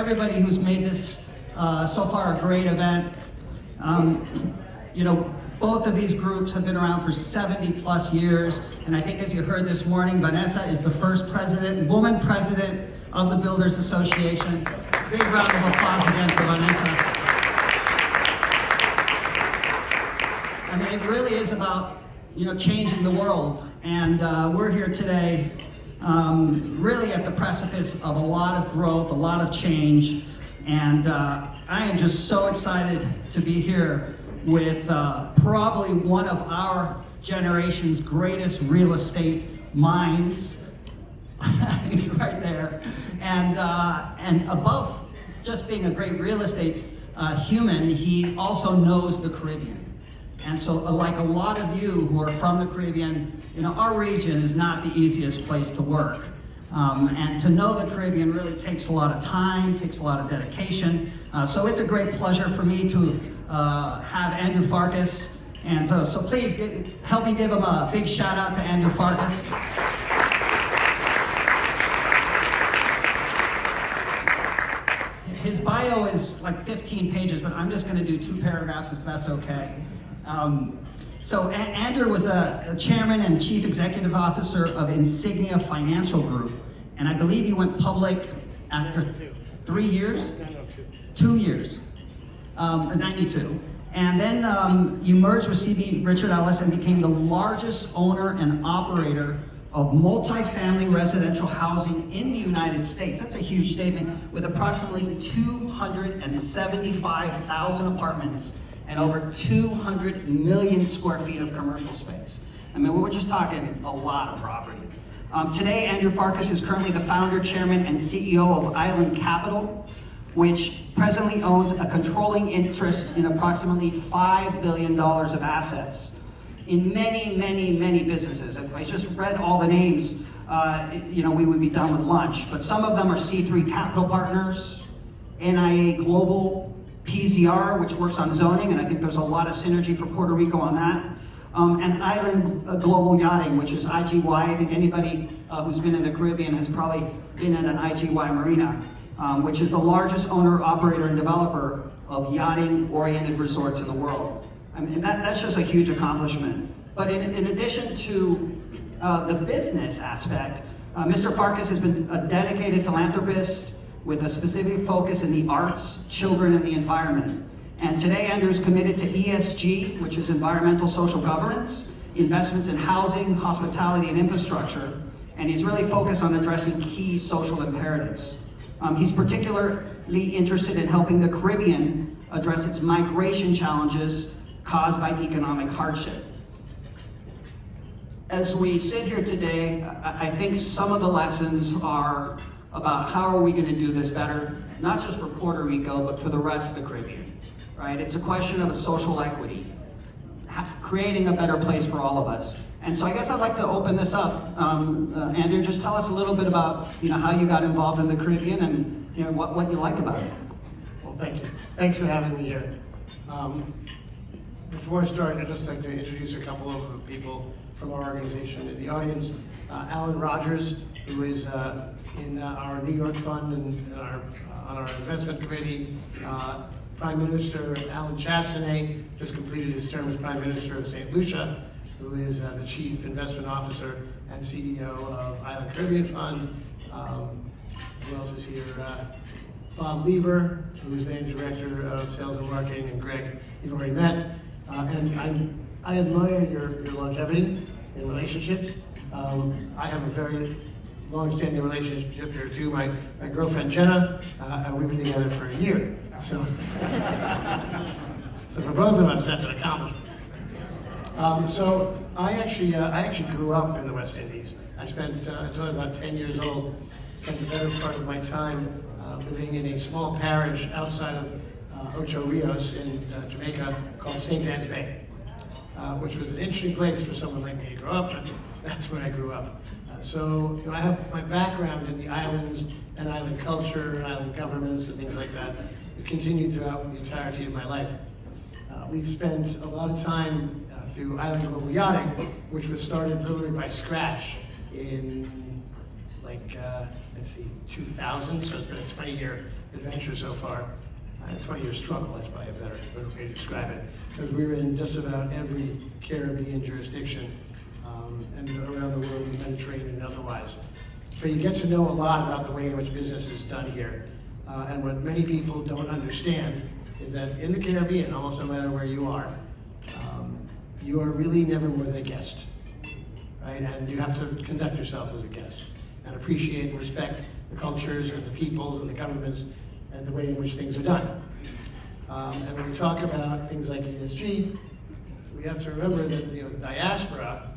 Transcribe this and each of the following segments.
everybody who's made this so far a great event. You know, both of these groups have been around for 70 plus years, and I think as you heard this morning, Vanessa is the first woman president of the Builders Association. Big round of applause again for Vanessa. I mean, it really is about, you know, changing the world, and we're here today really at the precipice of a lot of growth, a lot of change, and I am just so excited to be here with probably one of our generation's greatest real estate minds. He's right there, and above just being a great real estate human, he also knows the Caribbean. And so, like a lot of you who are from the Caribbean, you know, our region is not the easiest place to work. And to know the Caribbean really takes a lot of time, takes a lot of dedication. So it's a great pleasure for me to have Andrew Farkas. And so please help me give him a big shout out to Andrew Farkas. His bio is like 15 pages, but I'm just going to do 2 paragraphs if that's okay. So Andrew was a chairman and chief executive officer of Insignia Financial Group, and I believe he went public after 3 years? 2 years, 92. And then you merged with CB Richard Ellis and became the largest owner and operator of multifamily residential housing in the United States. That's a huge statement, with approximately 275,000 apartments and over 200 million square feet of commercial space. I mean, we were just talking a lot of property. Today, Andrew Farkas is currently the founder, chairman, and CEO of Island Capital, which presently owns a controlling interest in approximately $5 billion of assets in many, many, many businesses. If I just read all the names, you know, we would be done with lunch. But some of them are C3 Capital Partners, NIA Global, PZR, which works on zoning, and I think there's a lot of synergy for Puerto Rico on that. And Island Global Yachting, which is IGY. I think anybody who's been in the Caribbean has probably been at an IGY marina, which is the largest owner, operator, and developer of yachting-oriented resorts in the world. I mean, that's just a huge accomplishment. But in addition to the business aspect, Mr. Farkas has been a dedicated philanthropist with a specific focus in the arts, children, and the environment. And today, Andrew is committed to ESG, which is environmental social governance, investments in housing, hospitality, and infrastructure, and he's really focused on addressing key social imperatives. He's particularly interested in helping the Caribbean address its migration challenges caused by economic hardship. As we sit here today, I think some of the lessons are about how are we going to do this better, not just for Puerto Rico, but for the rest of the Caribbean, right? It's a question of a social equity, creating a better place for all of us. And so I guess I'd like to open this up. Andrew, just tell us a little bit about, you know, how you got involved in the Caribbean and, you know, what you like about it. Well, thank you. Thanks for having me here. Before I start, I'd just like to introduce a couple of the people from our organization in the audience. Alan Rogers, who is in our New York Fund and on our investment committee. Prime Minister Alan Chastanet just completed his term as Prime Minister of St. Lucia, who is the Chief Investment Officer and CEO of Island Caribbean Fund. Who else is here? Bob Lieber, who is Managing Director of Sales and Marketing, and Greg, you've already met. And I admire your longevity in relationships. I have a very long-standing relationship here too. My girlfriend Jenna, and we've been together for a year. So, so for both of us, that's an accomplishment. So I actually grew up in the West Indies. I spent until I was about 10 years old, spent the better part of my time living in a small parish outside of Ocho Rios in Jamaica called St. Anne's Bay, which was an interesting place for someone like me to grow up, but that's where I grew up. So you know, I have my background in the islands and island culture, island governments, and things like that. It continued throughout the entirety of my life. We've spent a lot of time through Island Global Yachting, which was started literally by scratch in like I let's see, 2000, so it's been a 20-year adventure so far. A 20-year struggle, that's probably a better way to describe it, because we're in just about every Caribbean jurisdiction and around the world, in the Mediterranean and otherwise. But you get to know a lot about the way in which business is done here. And what many people don't understand is that in the Caribbean, almost no matter where you are really never more than a guest, right? And you have to conduct yourself as a guest and appreciate and respect the cultures and the peoples and the governments and the way in which things are done. And when we talk about things like ESG, we have to remember that the diaspora,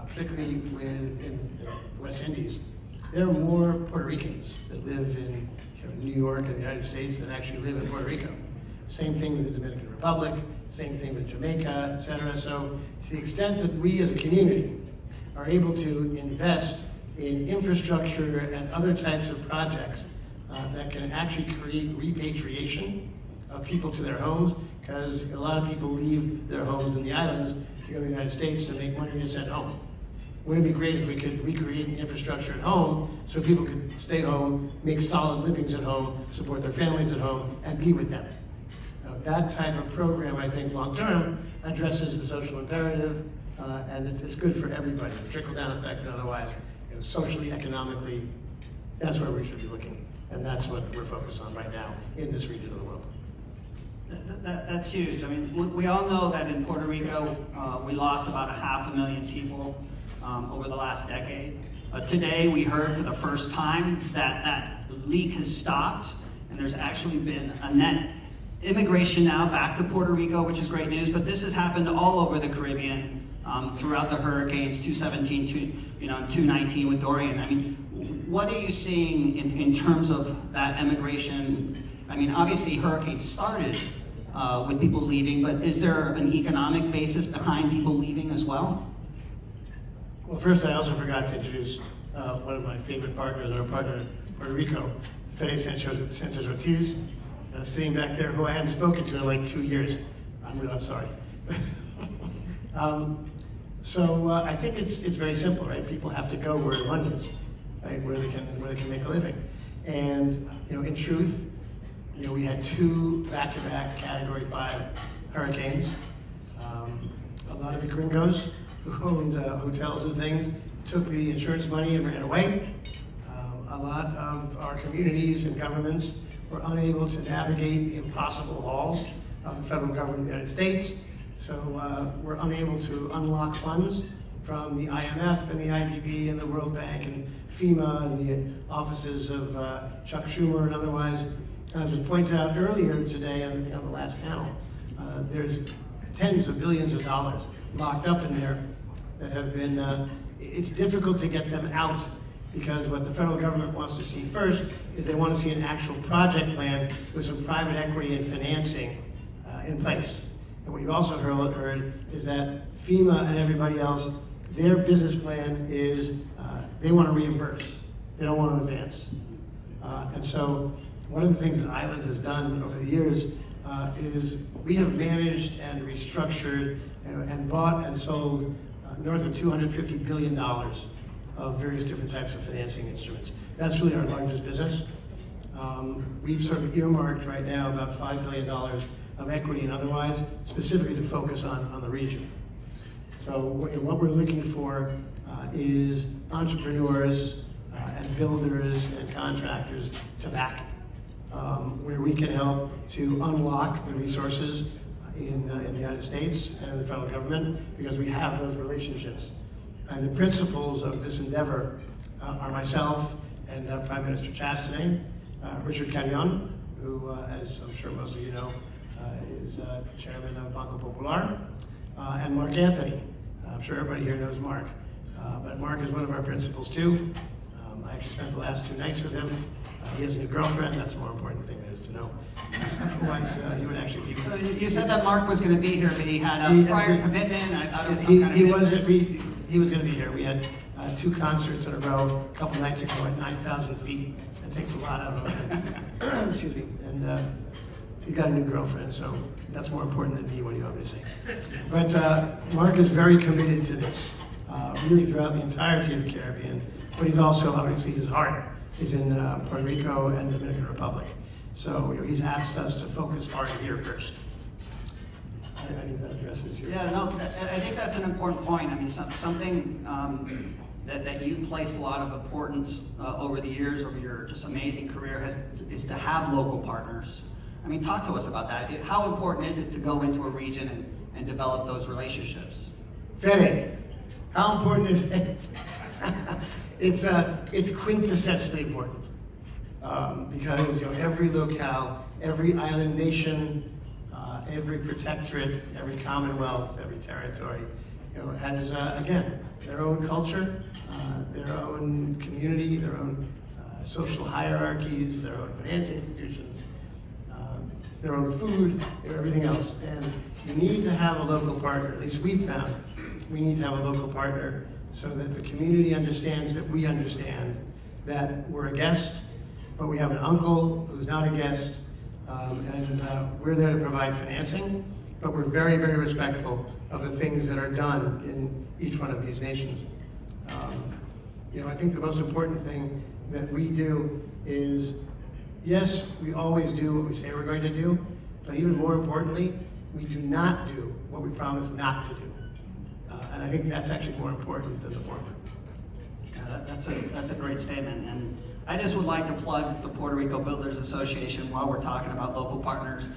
particularly in the West Indies, there are more Puerto Ricans that live in New York and the United States than actually live in Puerto Rico. Same thing with the Dominican Republic, same thing with Jamaica, et cetera. So to the extent that we as a community are able to invest in infrastructure and other types of projects that can actually create repatriation of people to their homes, because a lot of people leave their homes in the islands to go to the United States to make money to send home. Wouldn't it be great if we could recreate the infrastructure at home so people could stay home, make solid livings at home, support their families at home, and be with them? Now, that type of program, I think, long-term, addresses the social imperative, and it's good for everybody, the trickle-down effect and otherwise, socially, economically, that's where we should be looking. And that's what we're focused on right now in this region of the world. That's huge. I mean, we all know that in Puerto Rico, we lost about 500,000 people over the last decade. Today, we heard for the first time that that leak has stopped, and there's actually been a net immigration now back to Puerto Rico, which is great news, but this has happened all over the Caribbean throughout the hurricanes, 2017, 2019 with Dorian. I mean, what are you seeing in terms of that immigration? I mean, obviously hurricanes started with people leaving, but is there an economic basis behind people leaving as well? Well, first, I also forgot to introduce one of my favorite partners, our partner in Puerto Rico, Fede Sanchez Ortiz, sitting back there, who I hadn't spoken to in like 2 years. I'm sorry. I think it's very simple, right? People have to go where the money is, right? Where they can make a living. And in truth, we had 2 back-to-back Category 5 hurricanes. A lot of the gringos who owned hotels and things took the insurance money and ran away. A lot of our communities and governments were unable to navigate the impossible halls of the federal government of the United States. So we're unable to unlock funds from the IMF and the IDB and the World Bank and FEMA and the offices of Chuck Schumer and otherwise. As was pointed out earlier today, I think on the last panel, there's tens of billions of dollars locked up in there that have been, it's difficult to get them out, because what the federal government wants to see first is they want to see an actual project plan with some private equity and financing in place. And what you also heard is that FEMA and everybody else, their business plan is they want to reimburse. They don't want to advance. And so one of the things that Island has done over the years is we have managed and restructured and bought and sold north of $250 billion of various different types of financing instruments. That's really our largest business. We've sort of earmarked right now about $5 billion of equity and otherwise, specifically to focus on the region. So what we're looking for is entrepreneurs and builders and contractors to back, where we can help to unlock the resources in the United States and the federal government, because we have those relationships. And the principals of this endeavor are myself and Prime Minister Chastity, Richard Carrion, who, as I'm sure most of you know, is chairman of Banco Popular, and Mark Anthony. I'm sure everybody here knows Mark, but Mark is one of our principals too. I actually spent the last 2 nights with him. He has a new girlfriend. That's the more important thing there is to know. Otherwise, he would actually be. So you said that Mark was going to be here, but he had a prior commitment, and I thought it was some kind of business. He was going to be here. We had 2 concerts in a row a couple nights ago at 9,000 feet. That takes a lot out of him. Excuse me. And he got a new girlfriend, so that's more important than me. What do you want me to say? But Mark is very committed to this, really throughout the entirety of the Caribbean. But he's also, obviously, his heart is in Puerto Rico and the Dominican Republic. So he's asked us to focus hard here first. I think that addresses your... Yeah, no, I think that's an important point. I mean, something that you placed a lot of importance over the years, over your just amazing career, is to have local partners. I mean, talk to us about that. How important is it to go into a region and develop those relationships? Fede, how important is it? It's quintessentially important because every locale, every island nation, every protectorate, every commonwealth, every territory, has again their own culture, their own community, their own social hierarchies, their own finance institutions, their own food, everything else. And you need to have a local partner. At least we've found we need to have a local partner so that the community understands that we understand that we're a guest, but we have an uncle who's not a guest, and we're there to provide financing, but we're very, very respectful of the things that are done in each one of these nations. I think the most important thing that we do is, yes, we always do what we say we're going to do, but even more importantly, we do not do what we promise not to do. And I think that's actually more important than the former. Yeah, that's a great statement. And I just would like to plug the Puerto Rico Builders Association while we're talking about local partners.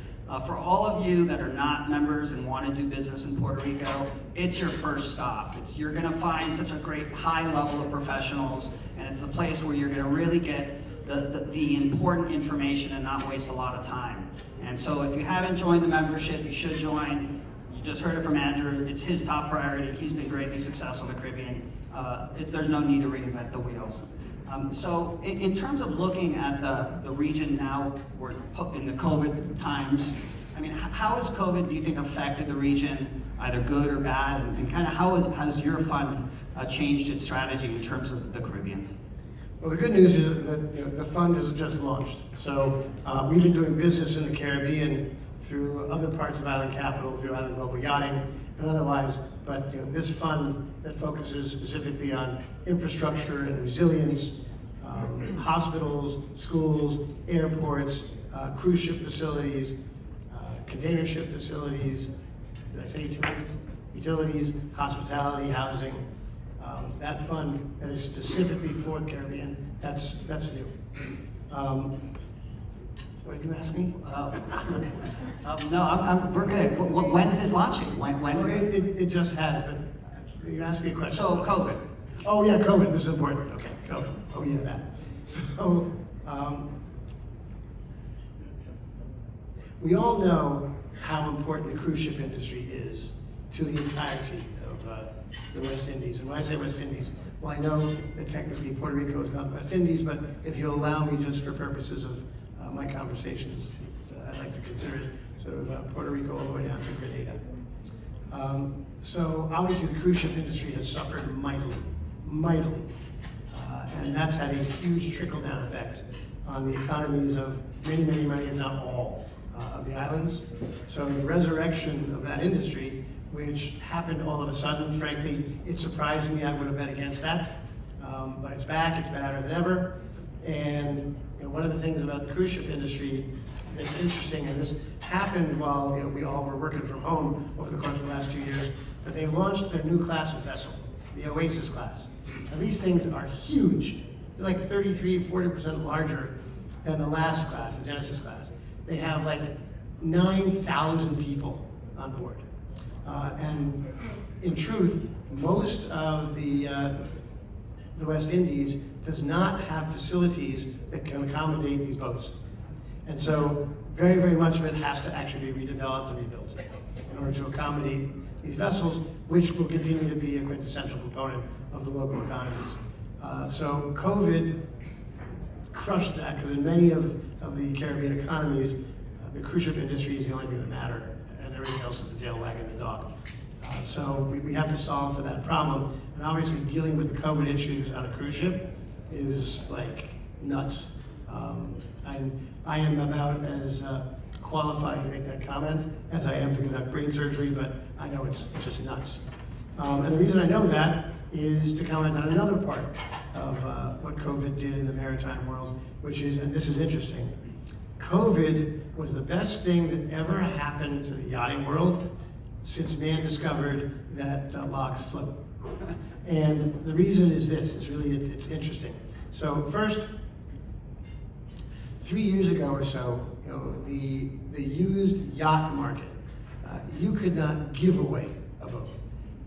For all of you that are not members and want to do business in Puerto Rico, it's your first stop. You're going to find such a great high level of professionals, and it's a place where you're going to really get the important information and not waste a lot of time. And so if you haven't joined the membership, you should join. You just heard it from Andrew. It's his top priority. He's been greatly successful in the Caribbean. There's no need to reinvent the wheels. So in terms of looking at the region now, we're in the COVID times, I mean, how has COVID, do you think, affected the region, either good or bad, and kind of how has your fund changed its strategy in terms of the Caribbean? Well, the good news is that the fund is just launched. So we've been doing business in the Caribbean through other parts of Island Capital, through Island Global Yachting and otherwise, but this fund that focuses specifically on infrastructure and resilience, hospitals, schools, airports, cruise ship facilities, container ship facilities, did I say utilities? Utilities, hospitality, housing. That fund that is specifically for the Caribbean, that's new. What did you ask me? No, we're good. When's it launching? It just has, but you asked me a question. So COVID. Oh yeah, COVID, this is important. Okay, COVID. Oh yeah, that. So, we all know how important the cruise ship industry is to the entirety of the West Indies. And when I say West Indies, well, I know that technically Puerto Rico is not the West Indies, but if you'll allow me just for purposes of my conversations, I'd like to consider it sort of Puerto Rico all the way down to Grenada. So obviously the cruise ship industry has suffered mightily. And that's had a huge trickle-down effect on the economies of many, if not all, of the islands. So the resurrection of that industry, which happened all of a sudden, frankly, it surprised me. I would have bet against that. But it's back, it's better than ever. And one of the things about the cruise ship industry that's interesting, and this happened while we all were working from home over the course of the last 2 years, but they launched their new class of vessel, the Oasis class. And these things are huge. They're like 40% larger than the last class, the Genesis class. They have like 9,000 people on board. And in truth, most of the West Indies does not have facilities that can accommodate these boats. And so very, very much of it has to actually be redeveloped and rebuilt in order to accommodate these vessels, which will continue to be a quintessential component of the local economies. So COVID crushed that, because in many of the Caribbean economies, the cruise ship industry is the only thing that matters, and everything else is the tail wagging the dog. So we have to solve for that problem, and obviously dealing with the COVID issues on a cruise ship is like nuts. And I am about as qualified to make that comment as I am to conduct brain surgery, but I know it's just nuts. And the reason I know that is to comment on another part of what COVID did in the maritime world, which is, and this is interesting, COVID was the best thing that ever happened to the yachting world since man discovered that locks float. And the reason is this, it's interesting. So first, 3 years ago or so, the used yacht market, you could not give away a boat.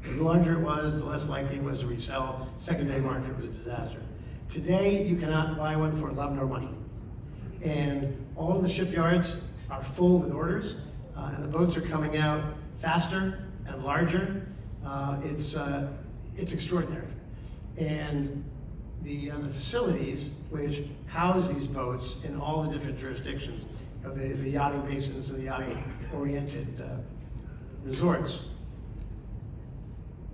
The larger it was, the less likely it was to resell. Secondary market was a disaster. Today, you cannot buy one for love nor money. And all of the shipyards are full with orders, and the boats are coming out faster and larger. It's extraordinary. And the facilities which house these boats in all the different jurisdictions, the yachting basins and the yachting-oriented resorts.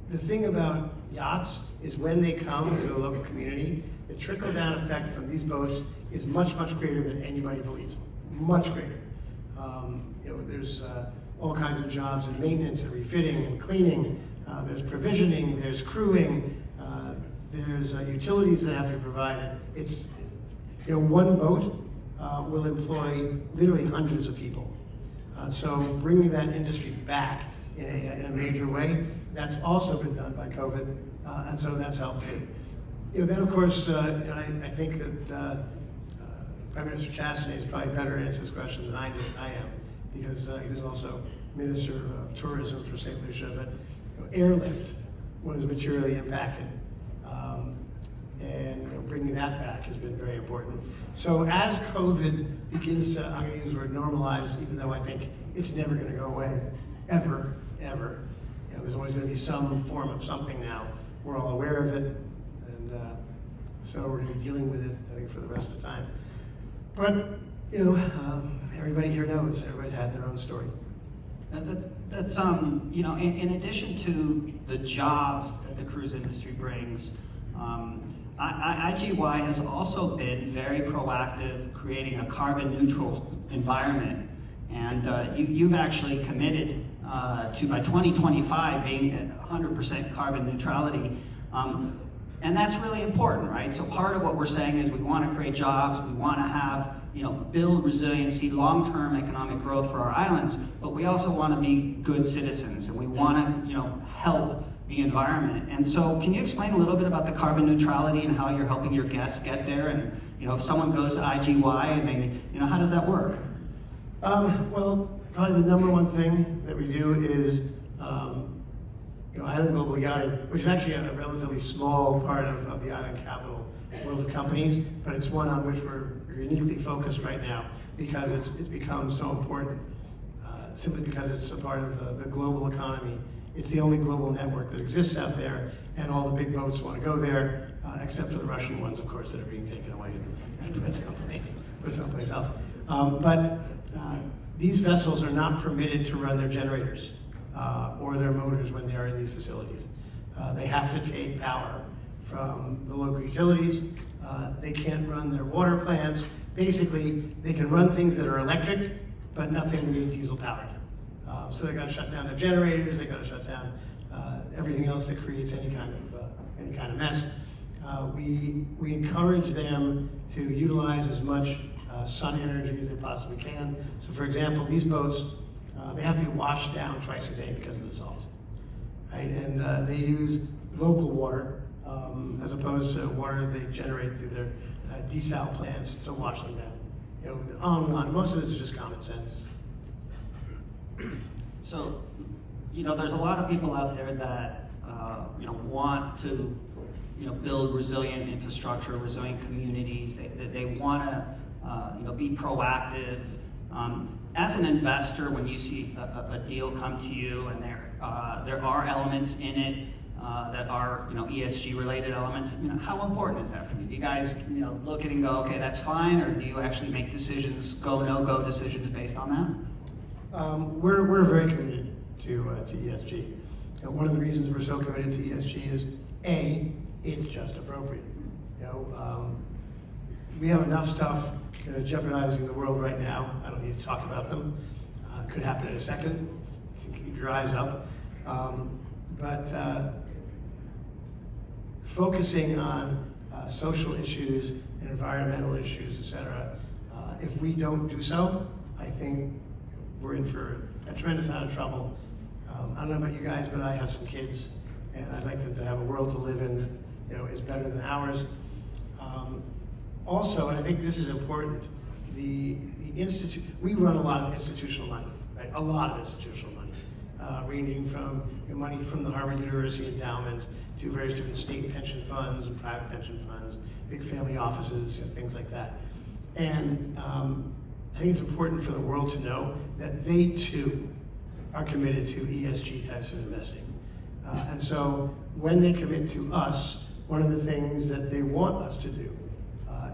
The thing about yachts is when they come to a local community, the trickle-down effect from these boats is much, much greater than anybody believes. Much greater. There's all kinds of jobs in maintenance and refitting and cleaning. There's provisioning, there's crewing, there's utilities that have to be provided. It's, one boat will employ literally hundreds of people. So bringing that industry back in a major way, that's also been done by COVID, and so that's helped too. Then of course, I think that Prime Minister Chastity is probably better to answer this question than I am, because he was also Minister of Tourism for St. Lucia, but airlift was materially impacted. And bringing that back has been very important. So as COVID begins to, I'm going to use the word normalize, even though I think it's never going to go away, ever. There's always going to be some form of something now. We're all aware of it, and so we're going to be dealing with it, I think, for the rest of the time. But, everybody here knows, everybody's had their own story. That's in addition to the jobs that the cruise industry brings, IGY has also been very proactive, creating a carbon neutral environment, and you've actually committed to by 2025 being at 100% carbon neutrality, and that's really important, right? So part of what we're saying is we want to create jobs, we want to have, build resiliency, long-term economic growth for our islands, but we also want to be good citizens, and we want to, help the environment. And so can you explain a little bit about the carbon neutrality and how you're helping your guests get there? And, if someone goes to IGY and they, how does that work? Well, probably the number one thing that we do is, Island Global Yachting, which is actually a relatively small part of the island capital world of companies, but it's one on which we're uniquely focused right now because it's become so important, simply because it's a part of the global economy. It's the only global network that exists out there, and all the big boats want to go there, except for the Russian ones, of course, that are being taken away and put someplace else. But these vessels are not permitted to run their generators or their motors when they are in these facilities. They have to take power from the local utilities. They can't run their water plants. Basically, they can run things that are electric, but nothing that is diesel powered. So they got to shut down their generators. They got to shut down everything else that creates any kind of mess. We encourage them to utilize as much sun energy as they possibly can. So, for example, these boats they have to be washed down twice a day because of the salt, right? And they use local water as opposed to water they generate through their desal plants to wash them down. On and on. Most of this is just common sense. So, there's a lot of people out there that, want to, build resilient infrastructure, resilient communities. They want to, be proactive. As an investor, when you see a deal come to you and there are elements in it that are, ESG related elements, how important is that for you? Do you guys, look at it and go, okay, that's fine, or do you actually make decisions, go, no-go decisions based on that? We're very committed to ESG. And one of the reasons we're so committed to ESG is, A, it's just appropriate. We have enough stuff that are jeopardizing the world right now. I don't need to talk about them. Could happen in a second. Keep your eyes up. But focusing on social issues and environmental issues, et cetera. If we don't do so, I think we're in for a tremendous amount of trouble. I don't know about you guys, but I have some kids, and I'd like them to have a world to live in that is better than ours. Also, and I think this is important, we run a lot of institutional money, right? A lot of institutional money, ranging from money from the Harvard University endowment to various different state pension funds and private pension funds, big family offices, things like that. And I think it's important for the world to know that they too are committed to ESG types of investing. And so when they commit to us, one of the things that they want us to do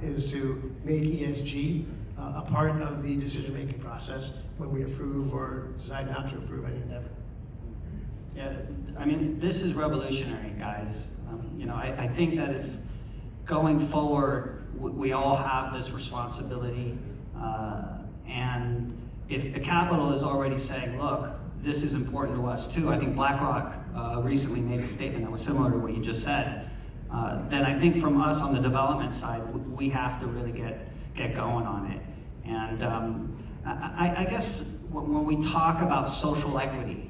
is to make ESG a part of the decision-making process when we approve or decide not to approve any endeavor. Yeah, I mean, this is revolutionary, guys. I think that if going forward, we all have this responsibility, and if the capital is already saying, look, this is important to us too. I think BlackRock recently made a statement that was similar to what you just said. Then I think from us on the development side, we have to really get going on it. And I guess when we talk about social equity,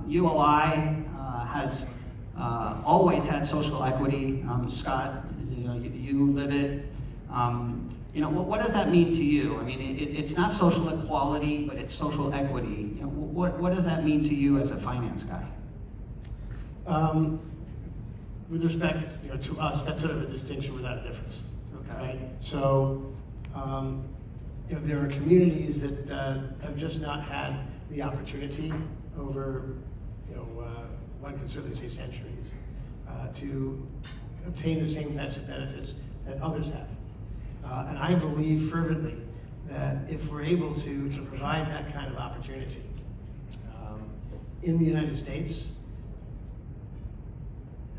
ULI has always had social equity. Scott, you live it. What does that mean to you? I mean, it's not social equality, but it's social equity. What does that mean to you as a finance guy? With respect, to us, that's sort of a distinction without a difference. Okay. Right? So, there are communities that have just not had the opportunity over, one can certainly say centuries, to obtain the same types of benefits that others have. And I believe fervently that if we're able to provide that kind of opportunity in the United States,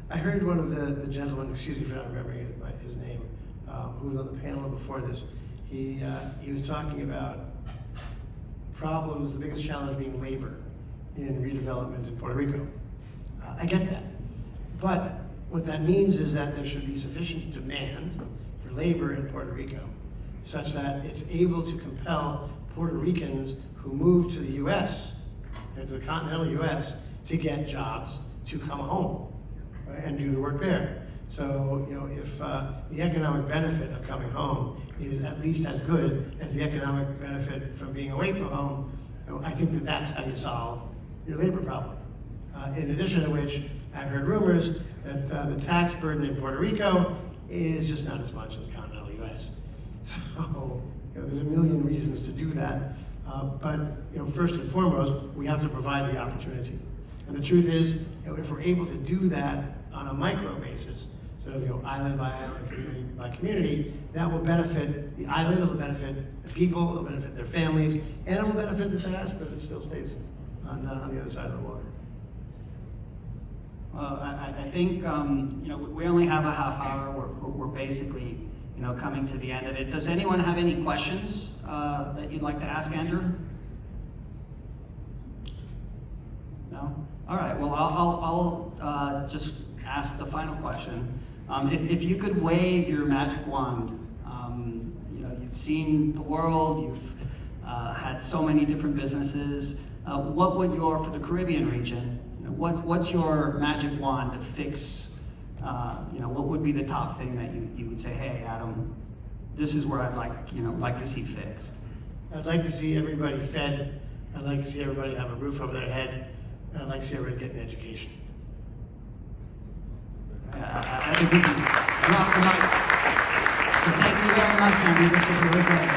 I heard one of the gentlemen, excuse me for not remembering his name, who was on the panel before this. He was talking about problems, the biggest challenge being labor in redevelopment in Puerto Rico. I get that. But what that means is that there should be sufficient demand for labor in Puerto Rico such that it's able to compel Puerto Ricans who move to the US, to the continental US, to get jobs to come home and do the work there. So, if the economic benefit of coming home is at least as good as the economic benefit from being away from home, I think that that's how you solve your labor problem. In addition to which, I've heard rumors that the tax burden in Puerto Rico is just not as much in the continental US. So, there's a million reasons to do that. But first and foremost, we have to provide the opportunity. And the truth is, if we're able to do that on a micro basis, sort of island by island, community by community, that will benefit the island, it will benefit the people, it will benefit their families, and it will benefit the diaspora that still stays on the other side of the water. Well, I think we only have a half hour. We're basically coming to the end of it. Does anyone have any questions that you'd like to ask Andrew? No? All right. Well, I'll just ask the final question. If you could wave your magic wand, you've seen the world, you've had so many different businesses. What would for the Caribbean region, what's your magic wand to fix, what would be the top thing that you would say, hey, Adam, this is where I'd like to see fixed? I'd like to see everybody fed. I'd like to see everybody have a roof over their head. And I'd like to see everybody get an education. I think we can drop the mic. So thank you very much, Andy. This was really great.